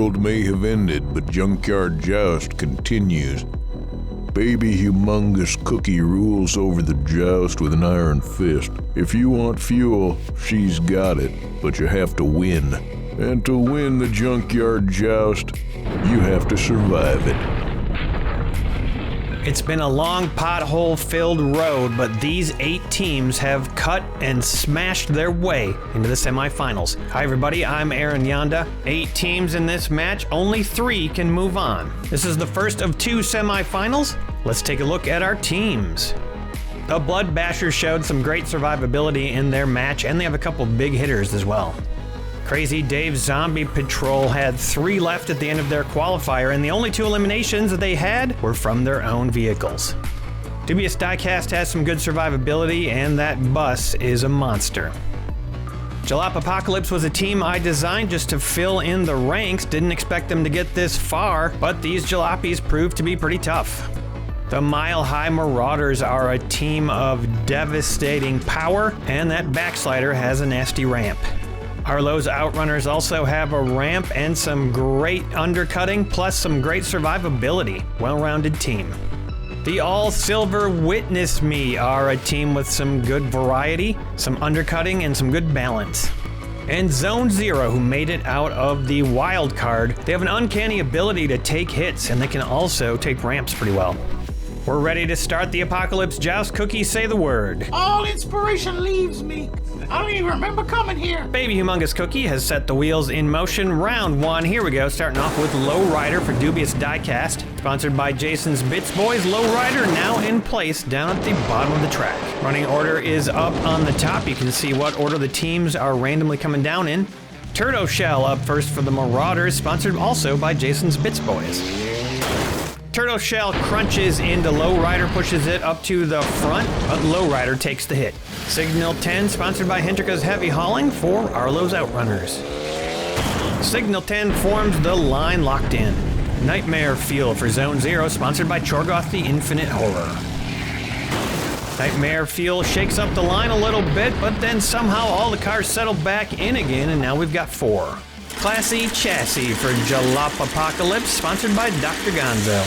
world may have ended, but Junkyard Joust continues. Baby Humongous Cookie rules over the joust with an iron fist. If you want fuel, she's got it, but you have to win. And to win the Junkyard Joust, you have to survive it. It's been a long pothole-filled road, but these 8 teams have cut and smashed their way into the semifinals. Hi everybody, I'm Aaron Yonda. 8 teams in this match, only 3 can move on. This is the first of 2 semifinals. Let's take a look at our teams. The Blood Bashers showed some great survivability in their match, and they have a couple big hitters as well. Crazy Dave's Zombie Patrol had 3 left at the end of their qualifier, and the only 2 eliminations that they had were from their own vehicles. Dubious Diecast has some good survivability, and that bus is a monster. Jalop Apocalypse was a team I designed just to fill in the ranks. Didn't expect them to get this far, but these jalopies proved to be pretty tough. The Mile High Marauders are a team of devastating power, and that backslider has a nasty ramp. Arlo's Outrunners also have a ramp and some great undercutting, plus some great survivability. Well-rounded team. The All Silver Witness Me are a team with some good variety, some undercutting, and some good balance. And Zone Zero, who made it out of the wild card, they have an uncanny ability to take hits, and they can also take ramps pretty well. We're ready to start the Apocalypse Joust. Cookie, say the word. All inspiration leaves me. I don't even remember coming here. Baby Humongous Cookie has set the wheels in motion. Round 1, here we go. Starting off with Lowrider for Dubious Diecast. Sponsored by Jason's Bits Boys. Lowrider now in place down at the bottom of the track. Running order is up on the top. You can see what order the teams are randomly coming down in. Turtle Shell up first for the Marauders, sponsored also by Jason's Bits Boys. Turtle Shell crunches into Lowrider, pushes it up to the front, but Lowrider takes the hit. Signal 10, sponsored by Hendrika's Heavy Hauling for Arlo's Outrunners. Signal 10 forms the line locked in. Nightmare Fuel for Zone 0, sponsored by Chorgoth the Infinite Horror. Nightmare Fuel shakes up the line a little bit, but then somehow all the cars settle back in again, and now we've got 4. Classy Chassis for Jalop Apocalypse, sponsored by Dr. Gonzo.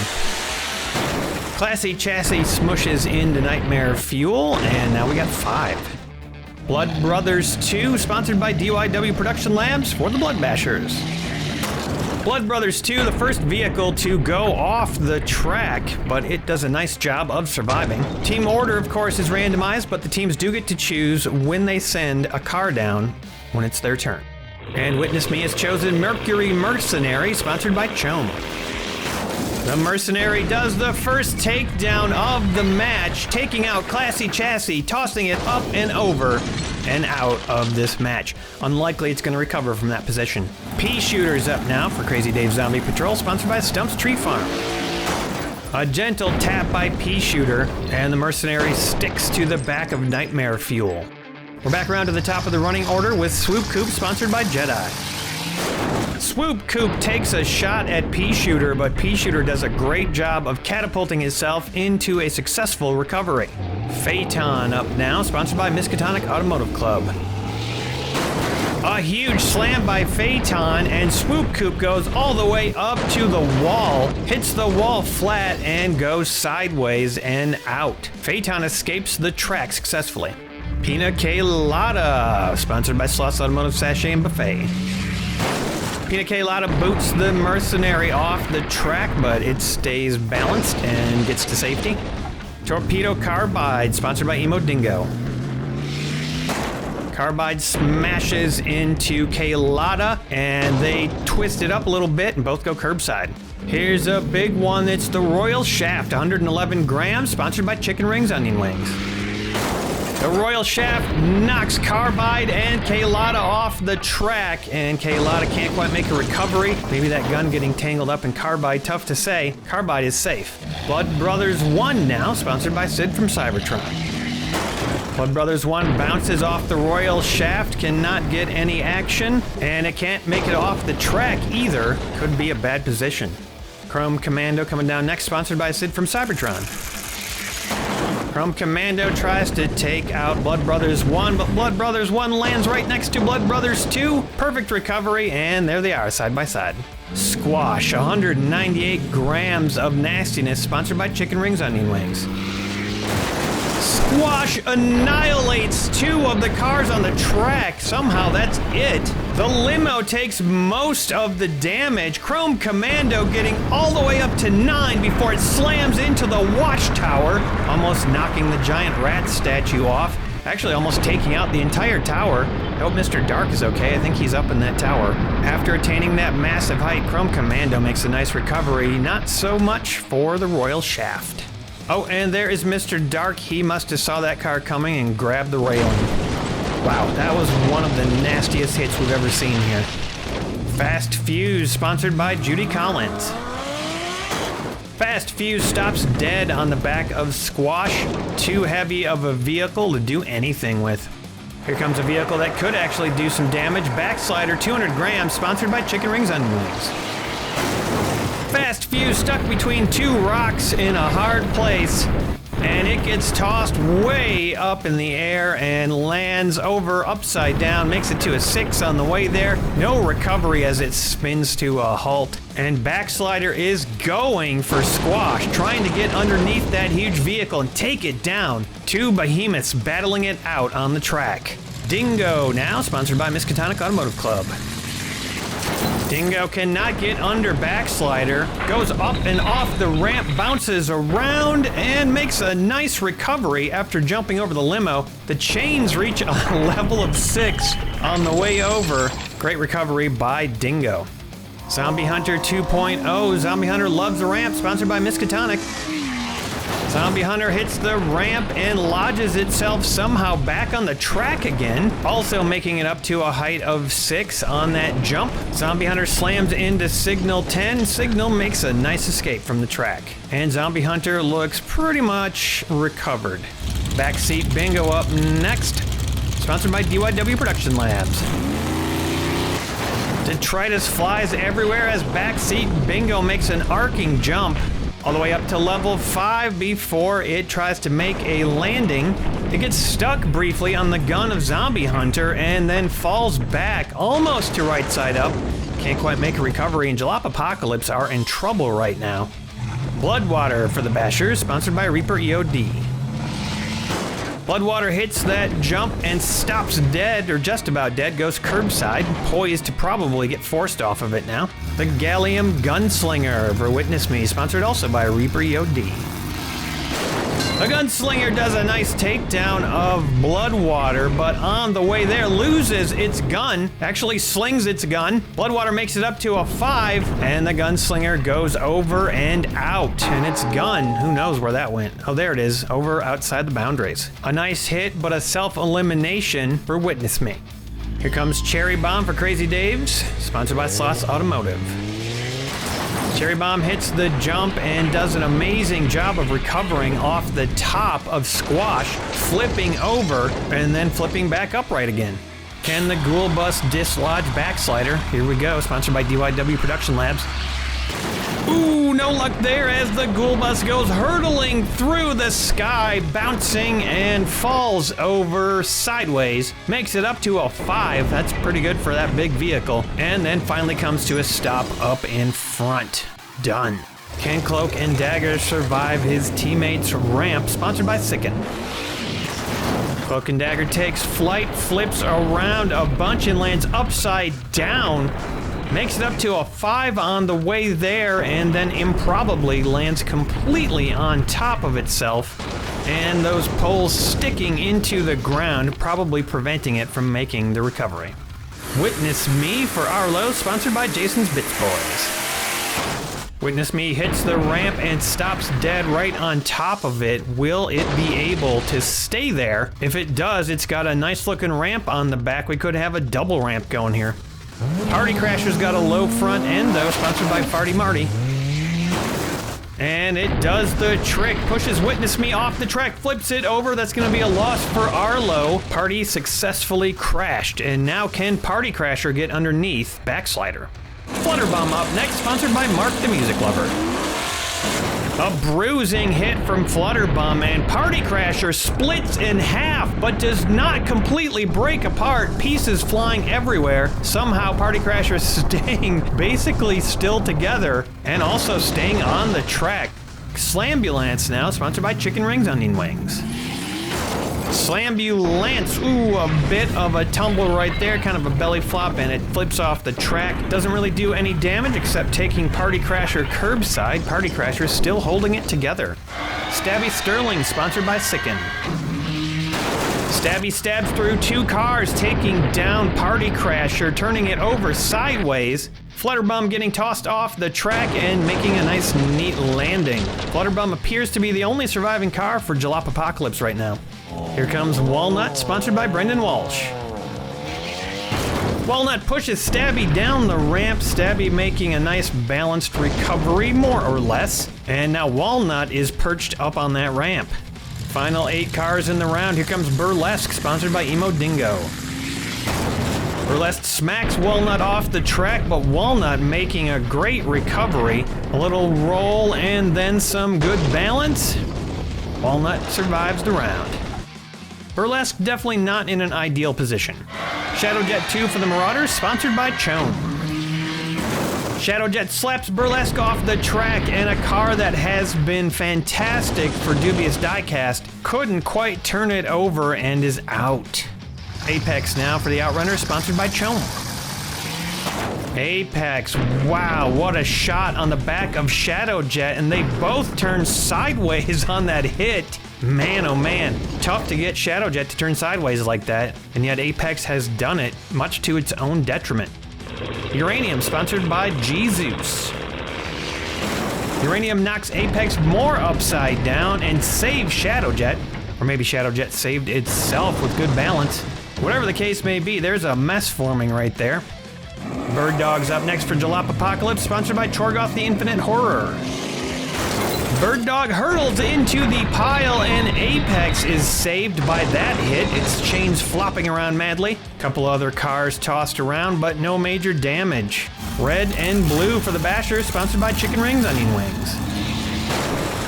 Classy Chassis smushes into Nightmare Fuel, and now we got 5. Blood Brothers 2, sponsored by DYW Production Labs for the Blood Bashers. Blood Brothers 2, the first vehicle to go off the track, but it does a nice job of surviving. Team order, of course, is randomized, but the teams do get to choose when they send a car down when it's their turn. And Witness Me has chosen Mercury Mercenary, sponsored by Chome. The Mercenary does the first takedown of the match, taking out Classy Chassis, tossing it up and over and out of this match. Unlikely it's going to recover from that position. Pea Shooter's up now for Crazy Dave's Zombie Patrol, sponsored by Stump's Tree Farm. A gentle tap by Pea Shooter, and the Mercenary sticks to the back of Nightmare Fuel. We're back around to the top of the running order with Swoop Coop, sponsored by Jedi. Swoop Coop takes a shot at Pea Shooter, but Pea Shooter does a great job of catapulting himself into a successful recovery. Phaeton up now, sponsored by Miskatonic Automotive Club. A huge slam by Phaeton, and Swoop Coop goes all the way up to the wall, hits the wall flat, and goes sideways and out. Phaeton escapes the track successfully. Pina Colada, sponsored by Sloss Automotive Sachet and Buffet. Pina Colada boots the Mercenary off the track, but it stays balanced and gets to safety. Torpedo Carbide, sponsored by Emo Dingo. Carbide smashes into Colada, and they twist it up a little bit and both go curbside. Here's a big one. It's the Royal Shaft, 111 grams, sponsored by Chicken Rings Onion Wings. The Royal Shaft knocks Carbide and Colada off the track, and Colada can't quite make a recovery. Maybe that gun getting tangled up in Carbide, tough to say. Carbide is safe. Blood Brothers 1 now, sponsored by Sid from Cybertron. Blood Brothers 1 bounces off the Royal Shaft, cannot get any action, and it can't make it off the track either. Could be a bad position. Chrome Commando coming down next, sponsored by Sid from Cybertron. Chrome Commando tries to take out Blood Brothers 1, but Blood Brothers 1 lands right next to Blood Brothers 2. Perfect recovery, and there they are, side by side. Squash, 198 grams of nastiness, sponsored by Chicken Rings Onion Wings. Squash annihilates 2 of the cars on the track. Somehow that's it. The limo takes most of the damage. Chrome Commando getting all the way up to 9 before it slams into the watchtower, almost knocking the giant rat statue off. Actually almost taking out the entire tower. I hope Mr. Dark is okay. I think he's up in that tower. After attaining that massive height, Chrome Commando makes a nice recovery. Not so much for the Royal Shaft. Oh, and there is Mr. Dark. He must have saw that car coming and grabbed the railing. Wow, that was one of the nastiest hits we've ever seen here. Fast Fuse, sponsored by Judy Collins. Fast Fuse stops dead on the back of Squash. Too heavy of a vehicle to do anything with. Here comes a vehicle that could actually do some damage. Backslider, 200 grams, sponsored by Chicken Rings Onion Wings. Fast Fuse stuck between 2 rocks in a hard place, and it gets tossed way up in the air and lands over upside down, makes it to a 6 on the way there. No recovery as it spins to a halt, and Backslider is going for Squash, trying to get underneath that huge vehicle and take it down. 2 behemoths battling it out on the track. Dingo now, sponsored by Miskatonic Automotive Club. Dingo cannot get under Backslider, goes up and off the ramp, bounces around, and makes a nice recovery after jumping over the limo. The chains reach a level of 6 on the way over. Great recovery by Dingo. Zombie Hunter 2.0. Zombie Hunter loves the ramp, sponsored by Miskatonic. Zombie Hunter hits the ramp and lodges itself somehow back on the track again, also making it up to a height of 6 on that jump. Zombie Hunter slams into Signal 10. Signal makes a nice escape from the track. And Zombie Hunter looks pretty much recovered. Backseat Bingo up next, sponsored by DYW Production Labs. Detritus flies everywhere as Backseat Bingo makes an arcing jump all the way up to level 5 before it tries to make a landing. It gets stuck briefly on the gun of Zombie Hunter and then falls back almost to right side up. Can't quite make a recovery, and Jalop Apocalypse are in trouble right now. Bloodwater for the Bashers, sponsored by Reaper EOD. Bloodwater hits that jump and stops dead, or just about dead, goes curbside, poised to probably get forced off of it now. The Gallium Gunslinger for Witness Me, sponsored also by Reaper EOD. The Gunslinger does a nice takedown of Bloodwater, but on the way there loses its gun, actually slings its gun. Bloodwater makes it up to a 5, and the Gunslinger goes over and out. And its gun, who knows where that went? Oh, there it is, over outside the boundaries. A nice hit, but a self-elimination for Witness Me. Here comes Cherry Bomb for Crazy Dave's, sponsored by Sloss Automotive. Cherry Bomb hits the jump and does an amazing job of recovering off the top of Squash, flipping over and then flipping back upright again. Can the Ghoul Bus dislodge Backslider? Here we go, sponsored by DYW Production Labs. Ooh, no luck there as the Ghoul Bus goes hurtling through the sky, bouncing and falls over sideways. Makes it up to a 5. That's pretty good for that big vehicle. And then finally comes to a stop up in front. Done. Can Cloak and Dagger survive his teammate's ramp? Sponsored by Sicken. Cloak and Dagger takes flight, flips around a bunch and lands upside down. Makes it up to a 5 on the way there, and then improbably lands completely on top of itself, and those poles sticking into the ground, probably preventing it from making the recovery. Witness Me for Arlo, sponsored by Jason's Bits Boys. Witness Me hits the ramp and stops dead right on top of it. Will it be able to stay there? If it does, it's got a nice looking ramp on the back. We could have a double ramp going here. Party Crasher's got a low front end though, sponsored by Farty Marty. And it does the trick, pushes Witness Me off the track, flips it over. That's gonna be a loss for Arlo. Party successfully crashed, and now can Party Crasher get underneath Backslider? Flutterbomb up next, sponsored by Mark the Music Lover. A bruising hit from Flutterbum, and Party Crasher splits in half, but does not completely break apart, pieces flying everywhere. Somehow Party Crasher staying basically still together, and also staying on the track. Slambulance now, sponsored by Chicken Rings Onion Wings. Slambulance, ooh, a bit of a tumble right there, kind of a belly flop, and it flips off the track. Doesn't really do any damage except taking Party Crasher curbside. Party Crasher still holding it together. Stabby Sterling, sponsored by Sicken. Stabby stabs through 2 cars, taking down Party Crasher, turning it over sideways. Flutterbum getting tossed off the track and making a nice, neat landing. Flutterbum appears to be the only surviving car for Jalapocalypse right now. Here comes Walnut, sponsored by Brendan Walsh. Walnut pushes Stabby down the ramp, Stabby making a nice balanced recovery, more or less. And now Walnut is perched up on that ramp. Final 8 cars in the round. Here comes Burlesque, sponsored by Emo Dingo. Burlesque smacks Walnut off the track, but Walnut making a great recovery. A little roll and then some good balance. Walnut survives the round. Burlesque definitely not in an ideal position. Shadowjet 2 for the Marauders, sponsored by Chone. Shadowjet slaps Burlesque off the track, and a car that has been fantastic for Dubious Diecast couldn't quite turn it over and is out. Apex now for the Outrunner, sponsored by Chone. Apex, wow, what a shot on the back of Shadowjet, and they both turned sideways on that hit. Man, oh man, tough to get Shadowjet to turn sideways like that, and yet Apex has done it, much to its own detriment. Uranium, sponsored by Jesus. Uranium knocks Apex more upside down and saves Shadowjet, or maybe Shadowjet saved itself with good balance. Whatever the case may be, there's a mess forming right there. Bird Dog's up next for Jalapocalypse, sponsored by Chorgoth the Infinite Horror. Bird Dog hurtles into the pile, and Apex is saved by that hit. Its chains flopping around madly. Couple other cars tossed around, but no major damage. Red and Blue for the Basher, sponsored by Chicken Rings Onion Wings.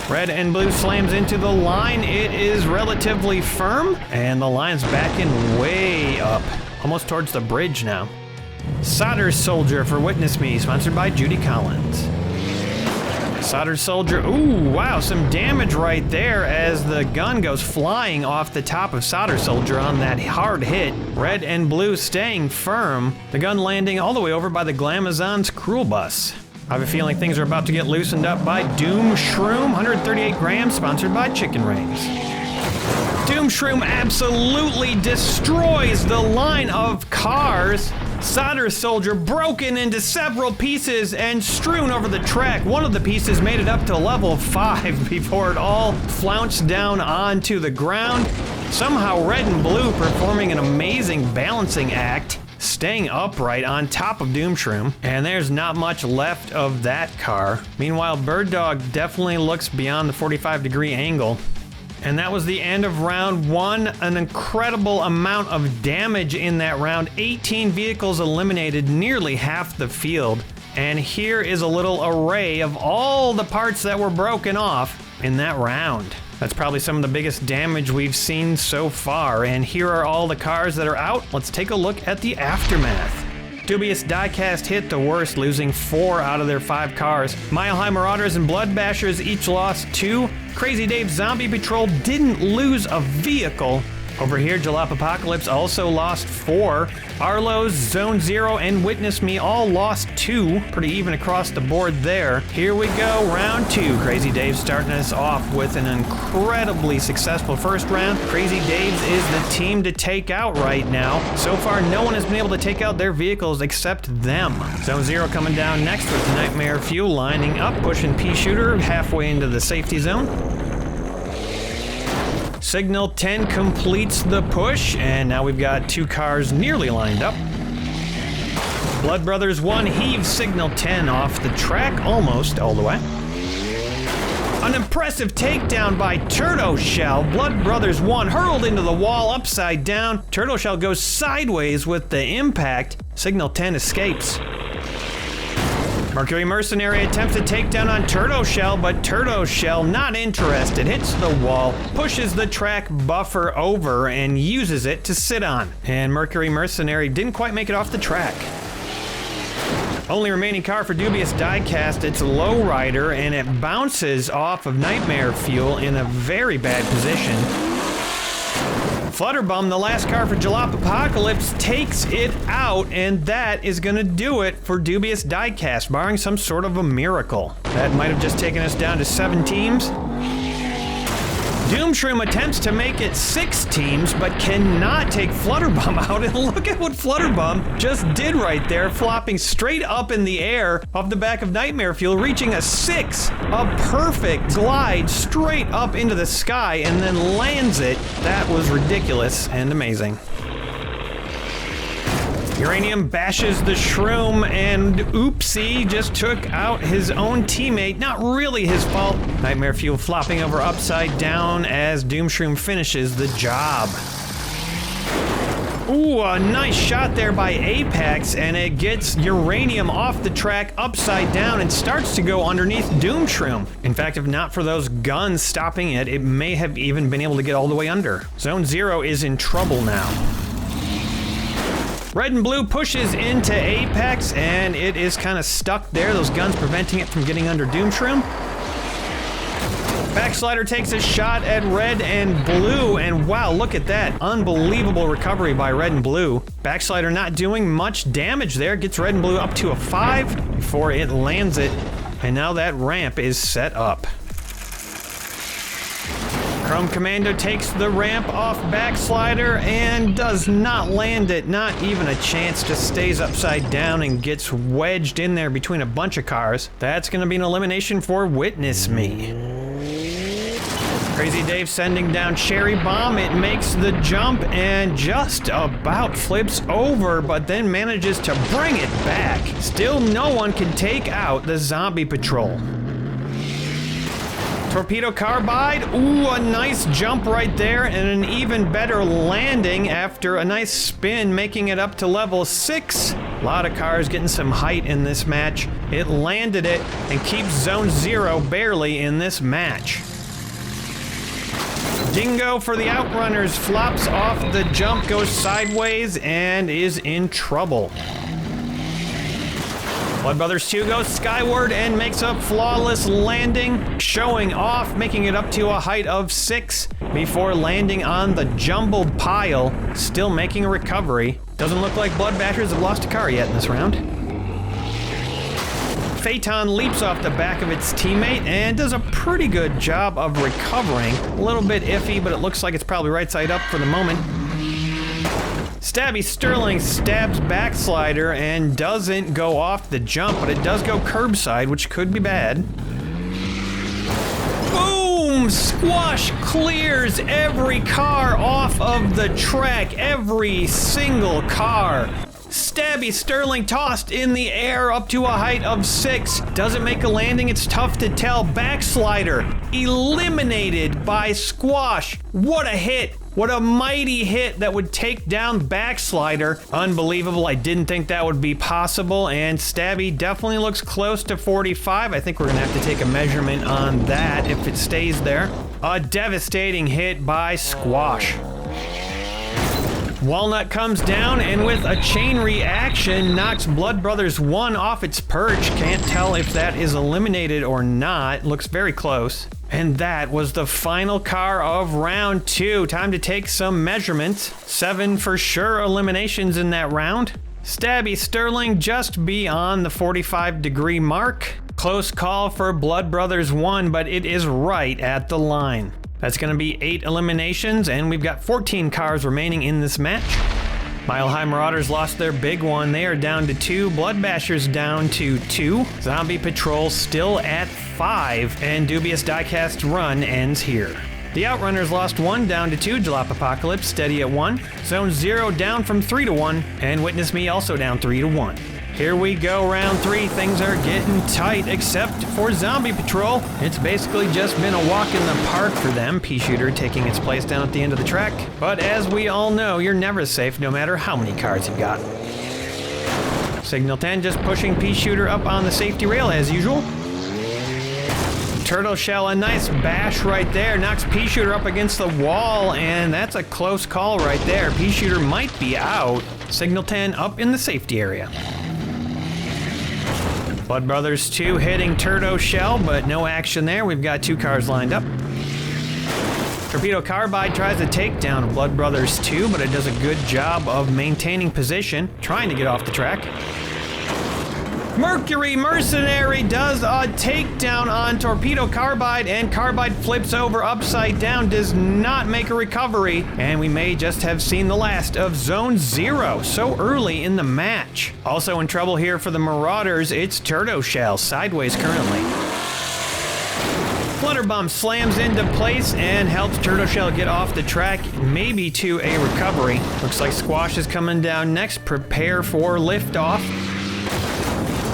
Red and Blue slams into the line. It is relatively firm, and the line's backing way up, almost towards the bridge now. Solder Soldier for Witness Me, sponsored by Judy Collins. Solder Soldier, ooh, wow, some damage right there as the gun goes flying off the top of Solder Soldier on that hard hit. Red and Blue staying firm, the gun landing all the way over by the Glamazon's Cruel Bus. I have a feeling things are about to get loosened up by Doom Shroom, 138 grams, sponsored by Chicken Rings. Doom Shroom absolutely destroys the line of cars. Solder Soldier broken into several pieces and strewn over the track. One of the pieces made it up to level 5 before it all flounced down onto the ground. Somehow Red and Blue performing an amazing balancing act, staying upright on top of Doom Shroom. And there's not much left of that car. Meanwhile, Bird Dog definitely looks beyond the 45-degree angle. And that was the end of round 1. An incredible amount of damage in that round. 18 vehicles eliminated, nearly half the field. And here is a little array of all the parts that were broken off in that round. That's probably some of the biggest damage we've seen so far. And here are all the cars that are out. Let's take a look at the aftermath. Dubious Diecast hit the worst, losing 4 out of their 5 cars. Mile High Marauders and Blood Bashers each lost 2. Crazy Dave's Zombie Patrol didn't lose a vehicle. Over here, Jalapocalypse also lost 4. Arlo's, Zone Zero, and Witness Me all lost 2. Pretty even across the board there. Here we go, round 2. Crazy Dave starting us off with an incredibly successful first round. Crazy Dave's is the team to take out right now. So far, no one has been able to take out their vehicles except them. Zone Zero coming down next with Nightmare Fuel lining up, pushing P-Shooter halfway into the safety zone. Signal 10 completes the push, and now we've got 2 cars nearly lined up. Blood Brothers 1 heaves Signal 10 off the track, almost all the way. An impressive takedown by Turtle Shell. Blood Brothers 1 hurled into the wall upside down. Turtle Shell goes sideways with the impact. Signal 10 escapes. Mercury Mercenary attempts a takedown on Turtle Shell, but Turtle Shell not interested, hits the wall, pushes the track buffer over, and uses it to sit on. And Mercury Mercenary didn't quite make it off the track. Only remaining car for Dubious Diecast, it's Lowrider, and it bounces off of Nightmare Fuel in a very bad position. Flutterbum, the last car for Jalop Apocalypse, takes it out, and that is gonna do it for Dubious Diecast, barring some sort of a miracle. That might have just taken us down to 7 teams. Doomshroom attempts to make it 6 teams, but cannot take Flutterbum out, and look at what Flutterbum just did right there, flopping straight up in the air off the back of Nightmare Fuel, reaching a 6, a perfect glide straight up into the sky, and then lands it. That was ridiculous and amazing. Uranium bashes the Shroom, and oopsie, just took out his own teammate. Not really his fault. Nightmare Fuel flopping over upside down as Doomshroom finishes the job. Ooh, a nice shot there by Apex, and it gets Uranium off the track upside down and starts to go underneath Doomshroom. In fact, if not for those guns stopping it, it may have even been able to get all the way under. Zone 0 is in trouble now. Red and Blue pushes into Apex, and it is kind of stuck there. Those guns preventing it from getting under Doomshroom. Backslider takes a shot at Red and Blue, and wow, look at that. Unbelievable recovery by Red and Blue. Backslider not doing much damage there. Gets Red and Blue up to a 5 before it lands it. And now that ramp is set up. Chrome Commando takes the ramp off Backslider and does not land it, not even a chance, just stays upside down and gets wedged in there between a bunch of cars. That's gonna be an elimination for Witness Me. Crazy Dave sending down Cherry Bomb, it makes the jump and just about flips over, but then manages to bring it back. Still no one can take out the Zombie Patrol. Torpedo Carbide, ooh, a nice jump right there and an even better landing after a nice spin, making it up to level 6. A lot of cars getting some height in this match. It landed it and keeps Zone 0 barely in this match. Dingo for the Outrunners flops off the jump, goes sideways, and is in trouble. Blood Brothers 2 goes skyward and makes a flawless landing, showing off, making it up to a height of 6 before landing on the jumbled pile, still making a recovery. Doesn't look like Blood Bashers have lost a car yet in this round. Phaeton leaps off the back of its teammate and does a pretty good job of recovering. A little bit iffy, but it looks like it's probably right side up for the moment. Stabby Sterling stabs Backslider and doesn't go off the jump, but it does go curbside, which could be bad. Boom! Squash clears every car off of the track, every single car. Stabby Sterling tossed in the air up to a height of 6. Doesn't make a landing, it's tough to tell. Backslider eliminated by Squash. What a hit. What a mighty hit that would take down Backslider. Unbelievable. I didn't think that would be possible, and Stabby definitely looks close to 45. I think we're gonna have to take a measurement on that if it stays there. A devastating hit by Squash. Walnut comes down and with a chain reaction knocks Blood Brothers 1 off its perch. Can't tell if that is eliminated or not. Looks very close. And that was the final car of round 2. Time to take some measurements. 7 for sure eliminations in that round. Stabby Sterling just beyond the 45-degree mark. Close call for Blood Brothers 1, but it is right at the line. That's going to be 8 eliminations, and we've got 14 cars remaining in this match. Mile High Marauders lost their big one. They are down to 2. Blood Bashers down to 2. Zombie Patrol still at 5, and Dubious Diecast's run ends here. The Outrunners lost 1 down to 2. Jalop Apocalypse steady at 1. Zone 0 down from 3 to 1, and Witness Me also down 3 to 1. Here we go, round 3. Things are getting tight, except for Zombie Patrol. It's basically just been a walk in the park for them. Pea-Shooter taking its place down at the end of the track. But as we all know, you're never safe no matter how many cars you've got. Signal 10 just pushing Pea Shooter up on the safety rail as usual. Turtle Shell, a nice bash right there, knocks Pea Shooter up against the wall, and that's a close call right there. Pea Shooter might be out. Signal 10 up in the safety area. Blood Brothers 2 hitting Turtle Shell, but no action there. We've got 2 cars lined up. Torpedo Carbide tries a takedown of Blood Brothers 2, but it does a good job of maintaining position, trying to get off the track. Mercury Mercenary does a takedown on Torpedo Carbide, and Carbide flips over upside down, does not make a recovery, and we may just have seen the last of Zone 0 so early in the match. Also in trouble here for the Marauders, it's Turtle Shell, sideways currently. Flutterbomb slams into place and helps Turtle Shell get off the track, maybe to a recovery. Looks like Squash is coming down next, prepare for liftoff.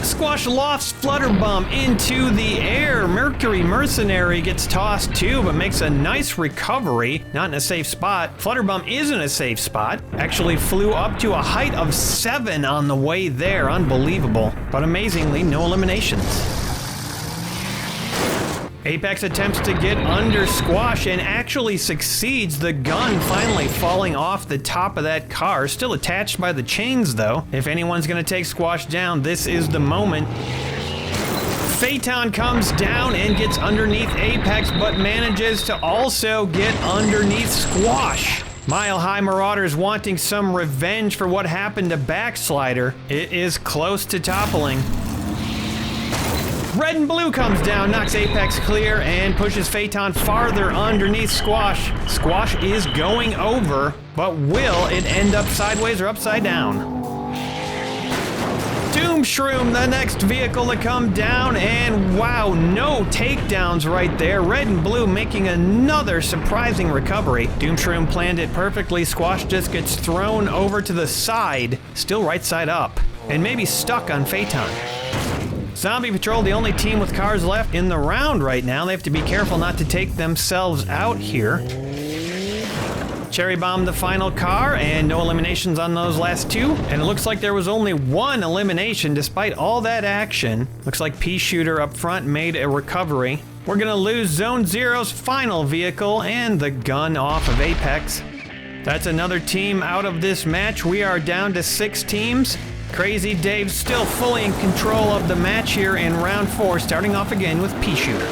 Squash lofts Flutterbomb into the air. Mercury Mercenary gets tossed too, but makes a nice recovery. Not in a safe spot. Flutterbomb is in a safe spot. Actually flew up to a height of 7 on the way there. Unbelievable. But amazingly, no eliminations. Apex attempts to get under Squash and actually succeeds, the gun finally falling off the top of that car. Still attached by the chains though. If anyone's gonna take Squash down, this is the moment. Phaeton comes down and gets underneath Apex, but manages to also get underneath Squash. Mile High Marauders wanting some revenge for what happened to Backslider. It is close to toppling. Red and Blue comes down, knocks Apex clear, and pushes Phaeton farther underneath Squash. Squash is going over, but will it end up sideways or upside down? Doom Shroom, the next vehicle to come down, and wow, no takedowns right there. Red and Blue making another surprising recovery. Doom Shroom planned it perfectly. Squash just gets thrown over to the side, still right side up, and maybe stuck on Phaeton. Zombie Patrol, the only team with cars left in the round right now. They have to be careful not to take themselves out here. Cherry Bomb, the final car, and no eliminations on those last 2. And it looks like there was only 1 elimination despite all that action. Looks like Pea Shooter up front made a recovery. We're gonna lose Zone 0's final vehicle and the gun off of Apex. That's another team out of this match. We are down to 6 teams. Crazy Dave still fully in control of the match here in round 4, starting off again with Pea Shooter.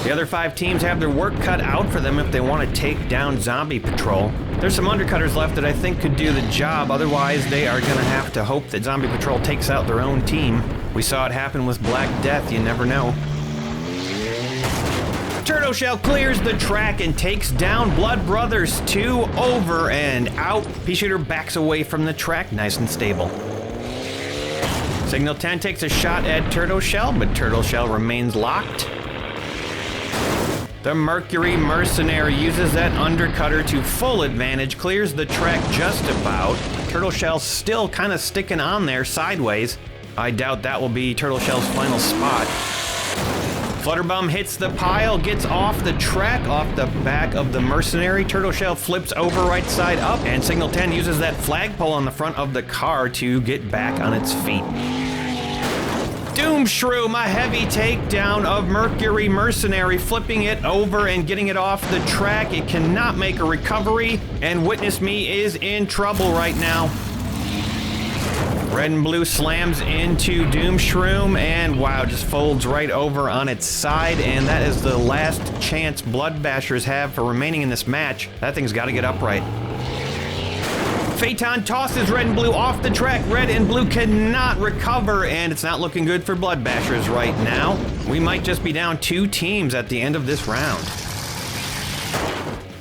The other 5 teams have their work cut out for them if they want to take down Zombie Patrol. There's some undercutters left that I think could do the job, otherwise they are going to have to hope that Zombie Patrol takes out their own team. We saw it happen with Black Death, you never know. Turtle Shell clears the track and takes down Blood Brothers 2 over and out. Pea Shooter backs away from the track, nice and stable. Signal 10 takes a shot at Turtle Shell, but Turtle Shell remains locked. The Mercury Mercenary uses that undercutter to full advantage, clears the track just about. Turtle Shell still kind of sticking on there sideways. I doubt that will be Turtle Shell's final spot. Flutterbomb hits the pile, gets off the track, off the back of the Mercenary. Turtle Shell flips over right side up, and Signal 10 uses that flagpole on the front of the car to get back on its feet. Doom Shroom, a heavy takedown of Mercury Mercenary, flipping it over and getting it off the track. It cannot make a recovery, and Witness Me is in trouble right now. Red and Blue slams into Doom Shroom, and wow, just folds right over on its side, and that is the last chance Blood Bashers have for remaining in this match. That thing's got to get upright. Phaeton tosses Red and Blue off the track. Red and Blue cannot recover, and it's not looking good for Blood Bashers right now. We might just be down 2 teams at the end of this round.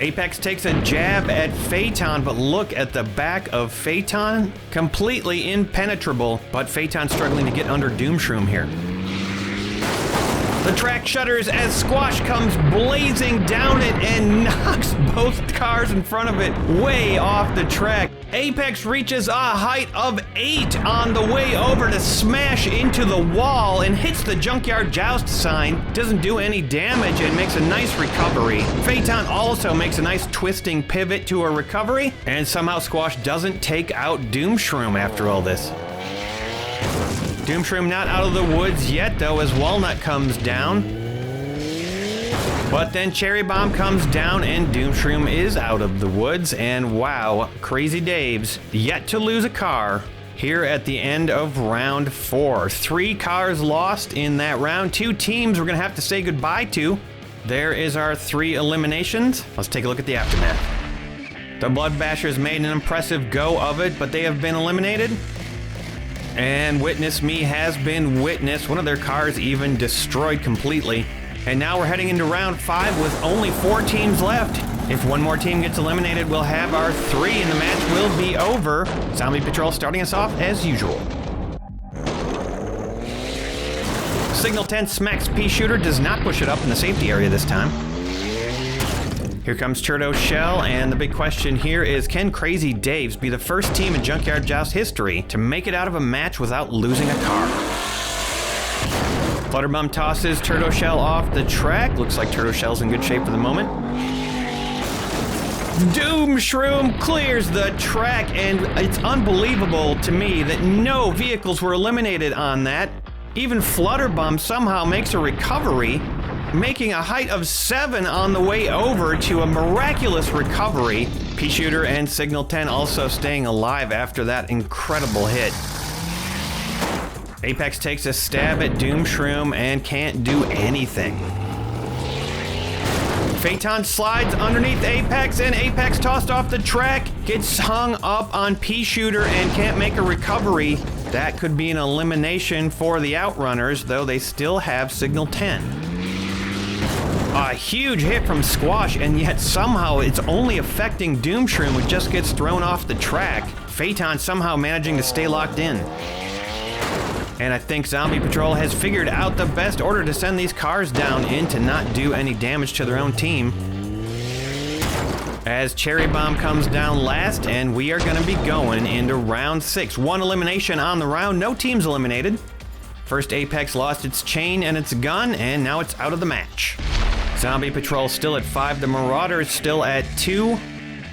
Apex takes a jab at Phaeton, but look at the back of Phaeton. Completely impenetrable, but Phaeton struggling to get under Doom Shroom here. The track shudders as Squash comes blazing down it and knocks both cars in front of it way off the track. Apex reaches a height of 8 on the way over to smash into the wall and hits the Junkyard Joust sign. Doesn't do any damage and makes a nice recovery. Phaeton also makes a nice twisting pivot to a recovery, and somehow Squash doesn't take out Doom Shroom after all this. Doomshroom not out of the woods yet, though, as Walnut comes down. But then Cherry Bomb comes down and Doomshroom is out of the woods. And wow, Crazy Dave's yet to lose a car here at the end of round 4. 3 cars lost in that round. 2 teams we're going to have to say goodbye to. There is our 3 eliminations. Let's take a look at the aftermath. The Blood Bashers made an impressive go of it, but they have been eliminated. And Witness Me has been witnessed. One of their cars even destroyed completely. And now we're heading into round 5 with only 4 teams left. If one more team gets eliminated, we'll have our 3 and the match will be over. Zombie Patrol starting us off as usual. Signal 10 smacks Pea Shooter, does not push it up in the safety area this time. Here comes Turdo Shell, and the big question here is, can Crazy Dave's be the first team in Junkyard Joust history to make it out of a match without losing a car? Flutterbum tosses Turdo Shell off the track. Looks like Turdo Shell's in good shape for the moment. Doomshroom clears the track, and it's unbelievable to me that no vehicles were eliminated on that. Even Flutterbum somehow makes a recovery, making a height of 7 on the way over to a miraculous recovery. Pea Shooter and Signal 10 also staying alive after that incredible hit. Apex takes a stab at Doomshroom and can't do anything. Phaeton slides underneath Apex, and Apex tossed off the track, gets hung up on Pea Shooter and can't make a recovery. That could be an elimination for the Outrunners, though they still have Signal 10. A huge hit from Squash, and yet somehow it's only affecting Doomshroom, who just gets thrown off the track. Phaeton somehow managing to stay locked in. And I think Zombie Patrol has figured out the best order to send these cars down in to not do any damage to their own team. As Cherry Bomb comes down last, and we are going to be going into round 6. 1 elimination on the round, no teams eliminated. First Apex lost its chain and its gun, and now it's out of the match. Zombie Patrol still at 5, the Marauders still at 2,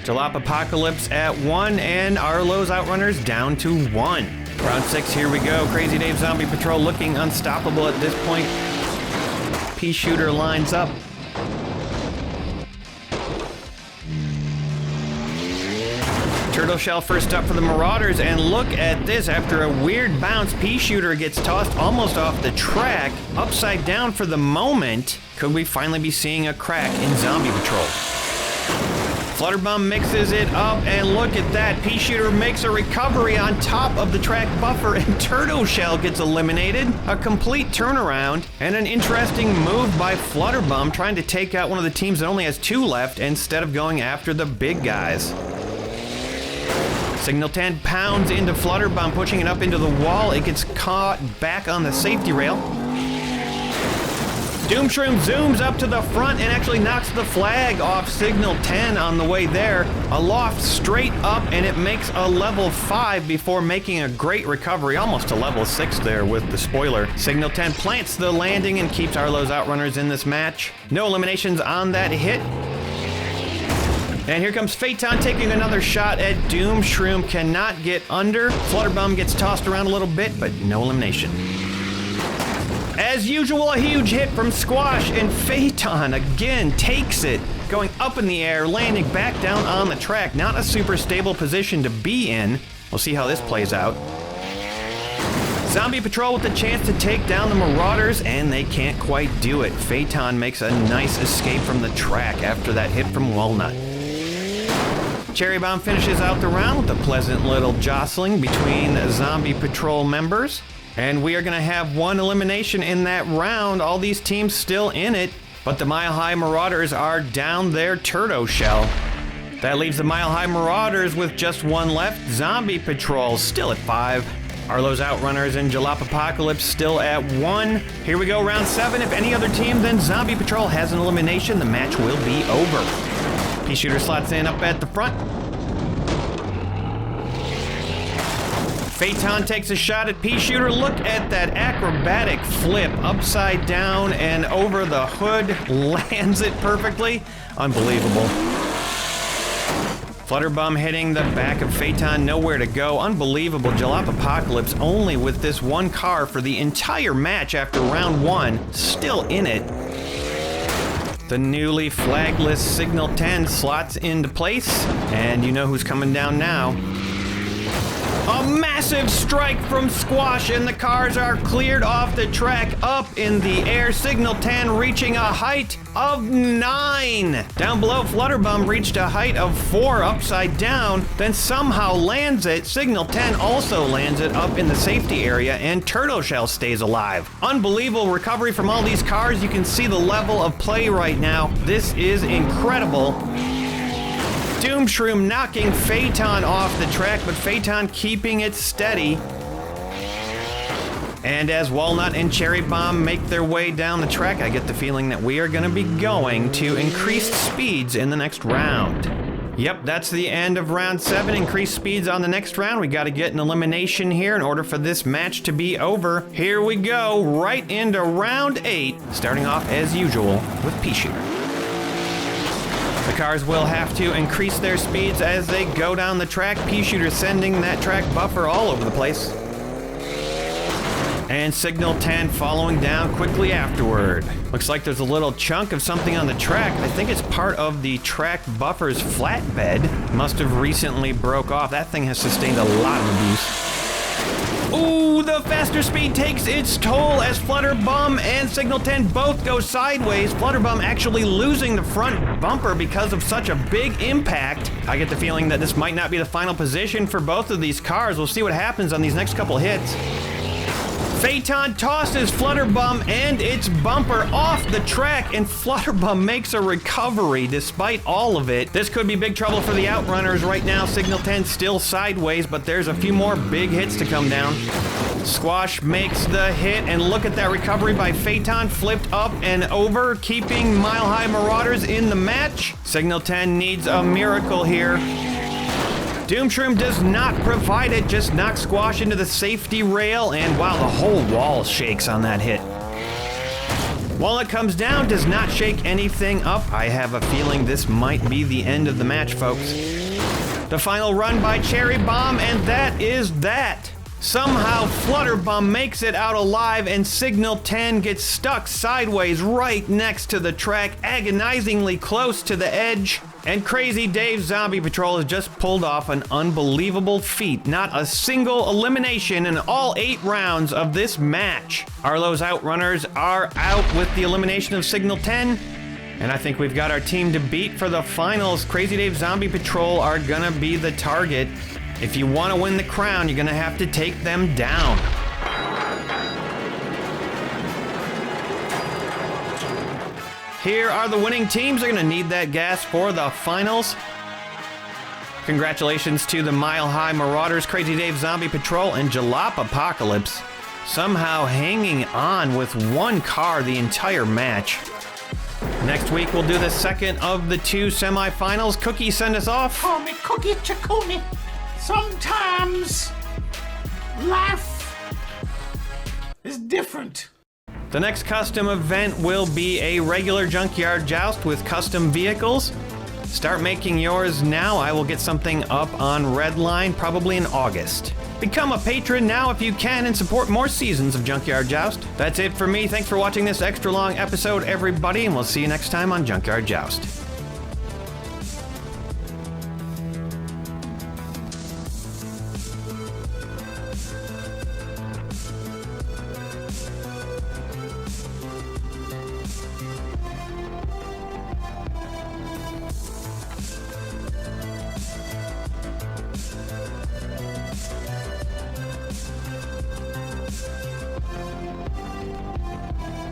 Jalop Apocalypse at 1, and Arlo's Outrunners down to 1. Round 6, here we go. Crazy Dave Zombie Patrol looking unstoppable at this point. Pea Shooter lines up. Turtle Shell first up for the Marauders, and look at this. After a weird bounce, Pea Shooter gets tossed almost off the track, upside down for the moment. Could we finally be seeing a crack in Zombie Patrol? Flutterbum mixes it up, and look at that. Pea Shooter makes a recovery on top of the track buffer, and Turtle Shell gets eliminated. A complete turnaround, and an interesting move by Flutterbum, trying to take out one of the teams that only has 2 left instead of going after the big guys. Signal 10 pounds into Flutterbum, pushing it up into the wall. It gets caught back on the safety rail. Doomshroom zooms up to the front and actually knocks the flag off Signal 10 on the way there. Aloft straight up, and it makes a level 5 before making a great recovery, almost to level 6 there with the spoiler. Signal 10 plants the landing and keeps Arlo's Outrunners in this match. No eliminations on that hit. And here comes Phaeton taking another shot at Doomshroom. Cannot get under. Flutterbum gets tossed around a little bit, but no elimination. As usual, a huge hit from Squash, and Phaeton again takes it, going up in the air, landing back down on the track. Not a super stable position to be in. We'll see how this plays out. Zombie Patrol with the chance to take down the Marauders, and they can't quite do it. Phaeton makes a nice escape from the track after that hit from Walnut. Cherry Bomb finishes out the round with a pleasant little jostling between Zombie Patrol members. And we are going to have 1 elimination in that round. All these teams still in it, but the Mile High Marauders are down their Turdo Shell. That leaves the Mile High Marauders with just 1 left. Zombie Patrol still at 5. Arlo's Outrunners and Jalop Apocalypse still at 1. Here we go, round 7. If any other team than Zombie Patrol has an elimination, the match will be over. Pea Shooter slots in up at the front. Phaeton takes a shot at Pea Shooter. Look at that acrobatic flip upside down and over the hood. Lands it perfectly. Unbelievable. Flutterbum hitting the back of Phaeton, nowhere to go. Unbelievable. Jalapocalypse only with this one car for the entire match after round 1, still in it. The newly flagless Signal 10 slots into place, and you know who's coming down now. A massive strike from Squash, and the cars are cleared off the track, up in the air. Signal 10 reaching a height of 9. Down below, Flutterbum reached a height of 4 upside down, then somehow lands it. Signal 10 also lands it up in the safety area, and Turtle Shell stays alive. Unbelievable recovery from all these cars. You can see the level of play right now. This is incredible. Doomshroom knocking Phaeton off the track, but Phaeton keeping it steady. And as Walnut and Cherry Bomb make their way down the track, I get the feeling that we are going to be going to increased speeds in the next round. Yep, that's the end of round 7. Increased speeds on the next round. We got to get an elimination here in order for this match to be over. Here we go, right into round 8, starting off as usual with Pea-Shooter. The cars will have to increase their speeds as they go down the track. Pea-Shooter sending that track buffer all over the place. And Signal 10 following down quickly afterward. Looks like there's a little chunk of something on the track. I think it's part of the track buffer's flatbed. Must have recently broke off. That thing has sustained a lot of abuse. Ooh, the faster speed takes its toll as Flutterbum and Signal 10 both go sideways. Flutterbum actually losing the front bumper because of such a big impact. I get the feeling that this might not be the final position for both of these cars. We'll see what happens on these next couple hits. Phaeton tosses Flutterbum and its bumper off the track, and Flutterbum makes a recovery despite all of it. This could be big trouble for the Outrunners right now. Signal 10 still sideways, but there's a few more big hits to come down. Squash makes the hit, and look at that recovery by Phaeton, flipped up and over, keeping Mile High Marauders in the match. Signal 10 needs a miracle here. Doomshroom does not provide it, just knocks Squash into the safety rail, and wow, the whole wall shakes on that hit. Walnut comes down, does not shake anything up. I have a feeling this might be the end of the match, folks. The final run by Cherry Bomb, and that is that. Somehow Flutterbum makes it out alive, and Signal 10 gets stuck sideways right next to the track, agonizingly close to the edge. And Crazy Dave's Zombie Patrol has just pulled off an unbelievable feat. Not a single elimination in all 8 rounds of this match. Arlo's Outrunners are out with the elimination of Signal 10. And I think we've got our team to beat for the finals. Crazy Dave's Zombie Patrol are gonna be the target. If you want to win the crown, you're gonna have to take them down. Here are the winning teams. They're gonna need that gas for the finals. Congratulations to the Mile High Marauders, Crazy Dave Zombie Patrol, and Jalapocalypse. Somehow hanging on with one car the entire match. Next week, we'll do the second of the 2 semifinals. Cookie, send us off. Call me Cookie Chacoonie. Sometimes life is different. The next custom event will be a regular Junkyard Joust with custom vehicles. Start making yours now. I will get something up on Redline probably in August. Become a patron now if you can and support more seasons of Junkyard Joust. That's it for me. Thanks for watching this extra long episode, everybody, and we'll see you next time on Junkyard Joust.